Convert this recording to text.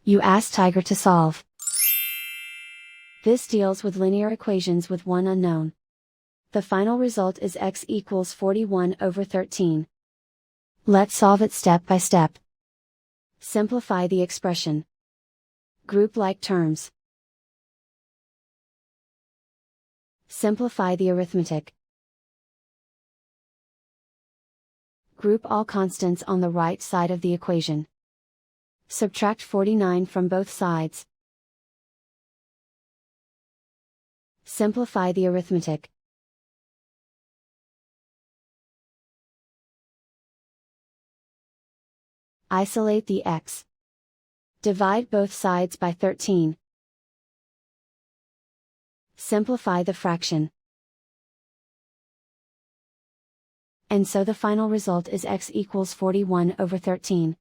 You ask Tiger to solve. This deals with linear equations with one unknown. The final result is x equals 41/13. Let's solve it step by step. Simplify the expression. Group like terms. Simplify the arithmetic. Group all constants on the right side of the equation. Subtract 49 from both sides. Simplify the arithmetic. Isolate the x. Divide both sides by 13. Simplify the fraction. And so the final result is x equals 41/13.